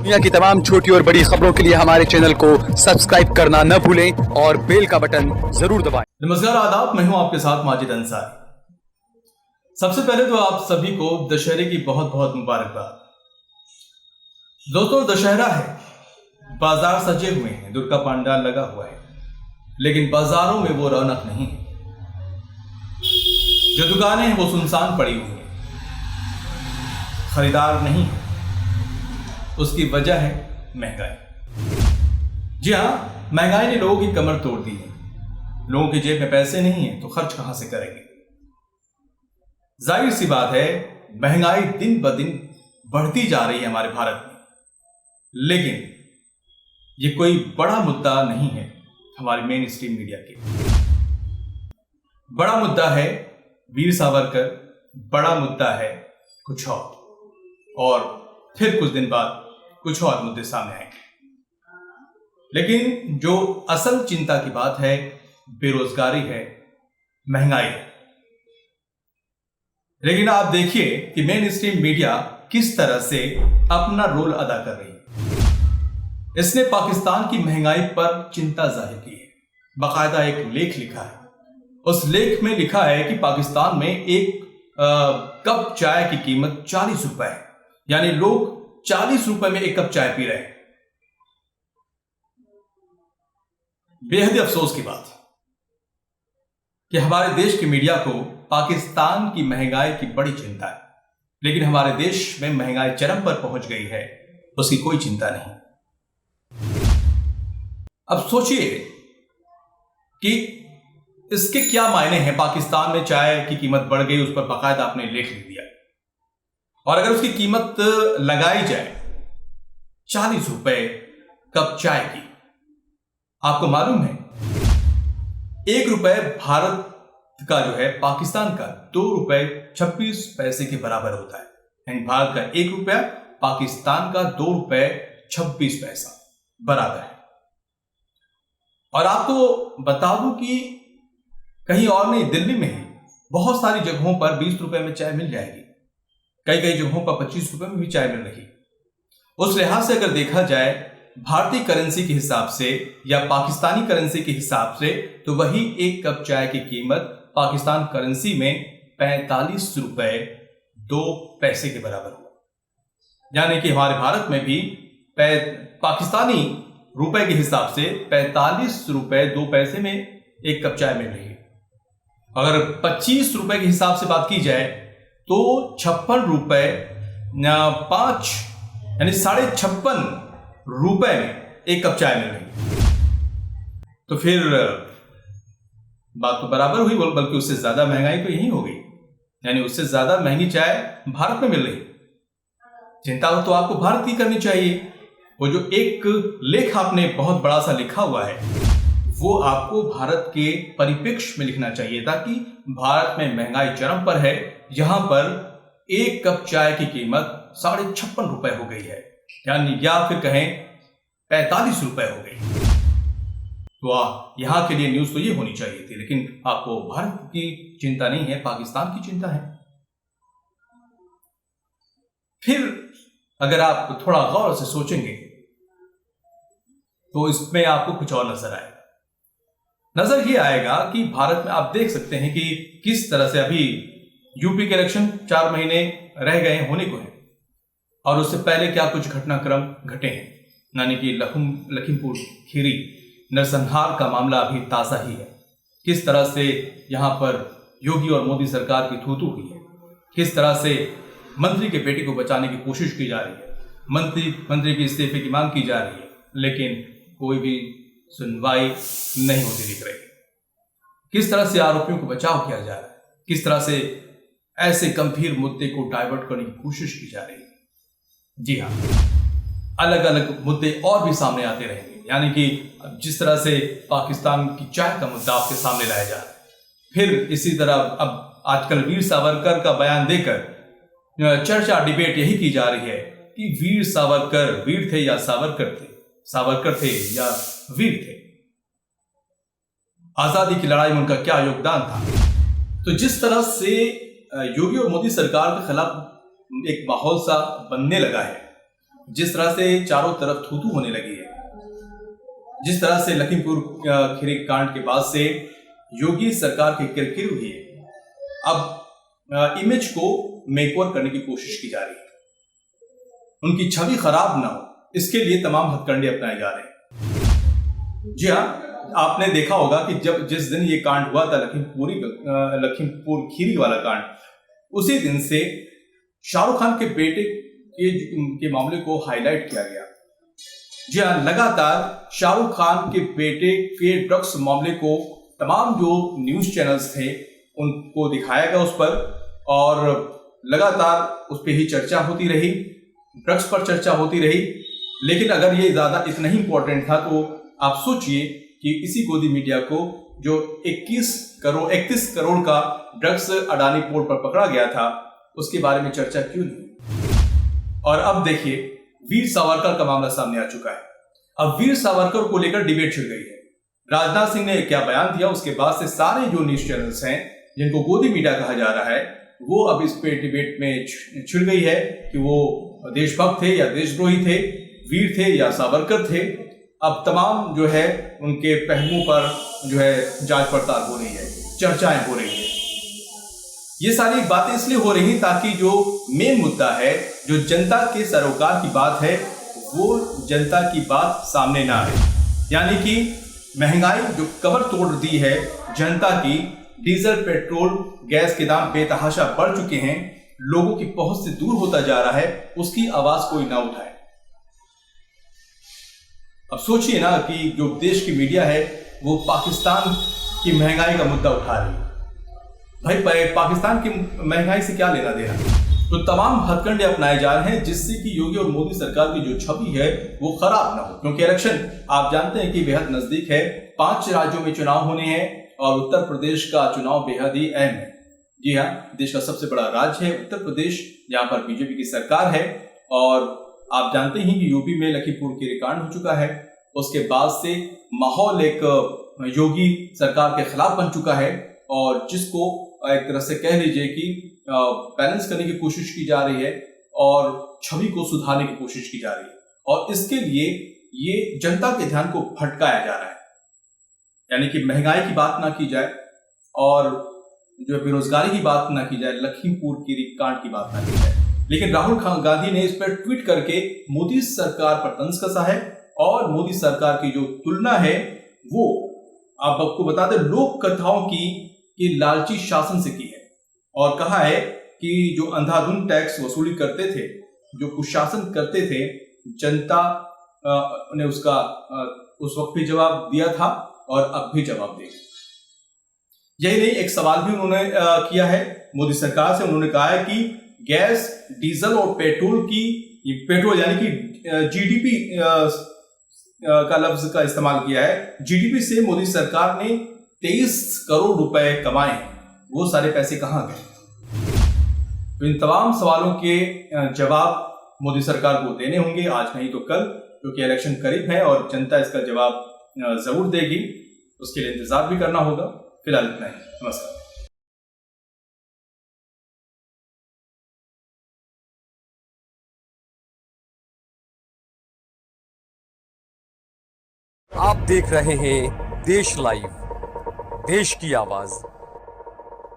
दुनिया की तमाम छोटी और बड़ी खबरों के लिए हमारे चैनल को सब्सक्राइब करना न भूलें और बेल का बटन जरूर दबाएं। नमस्कार, आदाब। मैं हूं आपके साथ माजिद अंसारी। सबसे पहले तो आप सभी को दशहरे की बहुत बहुत मुबारकबाद। दोस्तों, दशहरा है, बाजार सजे हुए हैं, दुर्गा पंडाल लगा हुआ है, लेकिन बाजारों में वो रौनक नहीं है। जो दुकानें हैं वो सुनसान पड़ी हुई हैं, खरीदार नहीं है। उसकी वजह है महंगाई। जी हाँ, महंगाई ने लोगों की कमर तोड़ दी है। लोगों की जेब में पैसे नहीं है तो खर्च कहां से करेंगे। जाहिर सी बात है, महंगाई दिन ब दिन बढ़ती जा रही है हमारे भारत में, लेकिन ये कोई बड़ा मुद्दा नहीं है हमारी मेन स्ट्रीम मीडिया के। बड़ा मुद्दा है वीर सावरकर, बड़ा मुद्दा है कुछ और फिर कुछ दिन बाद कुछ और मुद्दे सामने आएंगे। लेकिन जो असल चिंता की बात है, बेरोजगारी है, महंगाई है। लेकिन आप देखिए कि मेन स्ट्रीम मीडिया किस तरह से अपना रोल अदा कर रही है। इसने पाकिस्तान की महंगाई पर चिंता जाहिर की है, बाकायदा एक लेख लिखा है। उस लेख में लिखा है कि पाकिस्तान में एक कप चाय की कीमत 40 रुपए है, यानी लोग 40 रुपए में एक कप चाय पी रहे हैं। बेहद अफसोस की बात कि हमारे देश की मीडिया को पाकिस्तान की महंगाई की बड़ी चिंता है, लेकिन हमारे देश में महंगाई चरम पर पहुंच गई है, उसकी कोई चिंता नहीं। अब सोचिए कि इसके क्या मायने हैं। पाकिस्तान में चाय की कीमत बढ़ गई, उस पर बाकायदा आपने लेख लिख दिया, और अगर उसकी कीमत लगाई जाए 40 रुपए कप चाय की, आपको मालूम है 1 रुपए भारत का जो है पाकिस्तान का 2 रुपए 26 पैसे के बराबर होता है। यानी भारत का 1 रुपया पाकिस्तान का 2 रुपए 26 पैसा बराबर है। और आपको बता दूं कि कहीं और नहीं, दिल्ली में ही बहुत सारी जगहों पर 20 रुपए में चाय मिल जाएगी, कई कई जगहों पर 25 रुपए में भी चाय मिल रही। उस लिहाज से अगर देखा जाए भारतीय करेंसी के हिसाब से या पाकिस्तानी करेंसी के हिसाब से, तो वही 1 कप चाय की कीमत पाकिस्तान करेंसी में 45 रुपए 2 पैसे के बराबर हुआ। यानी कि हमारे भारत में भी पाकिस्तानी रुपए के हिसाब से 45 रुपए 2 पैसे में 1 कप चाय मिल रही है। अगर 25 रुपए के हिसाब से बात की जाए तो 56 रुपए 5 यानी 56.5 रुपए में 1 कप चाय मिल रही। तो फिर बात तो बराबर हुई, बल्कि उससे ज्यादा महंगाई तो यही हो गई। यानी उससे ज्यादा महंगी चाय भारत में मिल रही। चिंता तो आपको भारत की करनी चाहिए। वो जो एक लेख आपने बहुत बड़ा सा लिखा हुआ है, वो आपको भारत के परिप्रेक्ष्य में लिखना चाहिए, ताकि भारत में महंगाई चरम पर है, यहां पर 1 कप चाय की कीमत 56.5 रुपए हो गई है, यानी या फिर कहें 45 रुपए हो गई। तो यहां के लिए न्यूज तो ये होनी चाहिए थी, लेकिन आपको भारत की चिंता नहीं है, पाकिस्तान की चिंता है। फिर अगर आप थोड़ा गौर से सोचेंगे तो इसमें आपको कुछ और नजर आएगा। नजर ये आएगा कि भारत में आप देख सकते हैं कि किस तरह से अभी यूपी के इलेक्शन 4 महीने रह गए होने को है, और उससे पहले क्या कुछ घटनाक्रम घटे हैं। यानी कि लखीमपुर खीरी नरसंहार का मामला अभी ताजा ही है। किस तरह से यहां पर योगी और मोदी सरकार की थूथू हुई है, किस तरह से मंत्री के बेटे को बचाने की कोशिश की जा रही है, मंत्री के इस्तीफे की मांग की जा रही है, लेकिन कोई भी सुनवाई नहीं होती दिख रही। किस तरह से आरोपियों को बचाव किया जा रहा है, किस तरह से ऐसे गंभीर मुद्दे को डाइवर्ट करने की कोशिश की जा रही है। जी हाँ, अलग अलग मुद्दे और भी सामने आते रहेंगे। यानी कि जिस तरह से पाकिस्तान की चाय का मुद्दा आपके सामने लाया जा रहा है, फिर इसी तरह अब आजकल वीर सावरकर का बयान देकर चर्चा डिबेट यही की जा रही है कि वीर सावरकर वीर थे या सावरकर थे या वीर थे, आजादी की लड़ाई में उनका क्या योगदान था। तो जिस तरह से योगी और मोदी सरकार के खिलाफ एक माहौल सा बनने लगा है, जिस तरह से चारों तरफ थू-थू होने लगी है, जिस तरह से लखीमपुर खीरी कांड के बाद से योगी सरकार की किरकिरी हुई है, अब इमेज को मेकओवर करने की कोशिश की जा रही है, उनकी छवि खराब ना हो, इसके लिए तमाम हथकंडे अपनाए जा रहे हैं। जी हाँ, आपने देखा होगा कि जिस दिन ये कांड हुआ था, लखीमपुर खीरी वाला कांड, उसी दिन से शाहरुख खान के बेटे के मामले को हाईलाइट किया गया। जी हाँ, लगातार शाहरुख खान के बेटे के ड्रग्स मामले को तमाम जो न्यूज चैनल्स थे उनको दिखाया गया उस पर, और लगातार उस पर ही चर्चा होती रही, ड्रग्स पर चर्चा होती रही। लेकिन अगर ये ज्यादा इतना ही इंपॉर्टेंट था तो आप सोचिए कि इसी गोदी मीडिया को जो 31 करोड़ का ड्रग्स अडानी पोर्ट पर पकड़ा गया था, उसके बारे में चर्चा क्यों नहीं। और अब देखिए, वीर सावरकर का मामला सामने आ चुका है। अब वीर सावरकर को लेकर डिबेट छिड़ गई है। राजनाथ सिंह ने क्या बयान दिया, उसके बाद से सारे जो न्यूज चैनल्स हैं जिनको गोदी मीडिया कहा जा रहा है, वो अब इस पे डिबेट में छिड़ गई है कि वो देशभक्त थे या देशद्रोही थे, वीर थे या सावरकर थे। अब तमाम जो है उनके पहलुओं पर जो है जांच पड़ताल हो रही है, चर्चाएं हो रही है। ये सारी बातें इसलिए हो रही ताकि जो मेन मुद्दा है, जो जनता के सरोकार की बात है, वो जनता की बात सामने ना आए। यानी कि महंगाई जो कमर तोड़ दी है जनता की, डीजल पेट्रोल गैस के दाम बेतहाशा बढ़ चुके हैं, लोगों की पहुंच से दूर होता जा रहा है, उसकी आवाज कोई ना उठाए। अब सोचिए ना कि जो देश की मीडिया है वो पाकिस्तान की महंगाई का मुद्दा उठा रही है। भाई पाकिस्तान की महंगाई से क्या लेना देना। तो तमाम हथकंडे अपनाए जा रहे हैं जिससे कि योगी और मोदी सरकार की जो छवि है वो खराब ना हो, क्योंकि इलेक्शन आप जानते हैं कि बेहद नजदीक है। 5 राज्यों में चुनाव होने हैं और उत्तर प्रदेश का चुनाव बेहद ही अहम है। जी हाँ, देश का सबसे बड़ा राज्य है उत्तर प्रदेश, जहां पर बीजेपी की सरकार है। और आप जानते ही कि यूपी में लखीमपुर खीरी कांड हो चुका है, उसके बाद से माहौल एक योगी सरकार के खिलाफ बन चुका है, और जिसको एक तरह से कह लीजिए कि बैलेंस करने की कोशिश की जा रही है और छवि को सुधारने की कोशिश की जा रही है। और इसके लिए ये जनता के ध्यान को भटकाया जा रहा है, यानी कि महंगाई की बात ना की जाए और जो बेरोजगारी की बात ना की जाए, लखीमपुर खीरी कांड की बात ना की जाए। लेकिन राहुल गांधी ने इस पर ट्वीट करके मोदी सरकार पर तंज कसा है, और मोदी सरकार की जो तुलना है वो आप आपको बता दें लोक कथाओं की लालची शासन से की है, और कहा है कि जो अंधाधुंध टैक्स वसूली करते थे, जो कुशासन करते थे, जनता ने उसका उस वक्त भी जवाब दिया था और अब भी जवाब देगी। यही नहीं, एक सवाल भी उन्होंने किया है मोदी सरकार से। उन्होंने कहा है कि गैस, डीजल और पेट्रोल यानी कि जीडीपी का लफ्ज का इस्तेमाल किया है। जीडीपी से मोदी सरकार ने 23 करोड़ रुपए कमाए, वो सारे पैसे कहां गए। तो इन तमाम सवालों के जवाब मोदी सरकार को देने होंगे, आज नहीं तो कल, क्योंकि इलेक्शन करीब है और जनता इसका जवाब जरूर देगी। उसके लिए इंतजार भी करना होगा। फिलहाल इतना ही, नमस्कार। आप देख रहे हैं देश लाइव, देश की आवाज।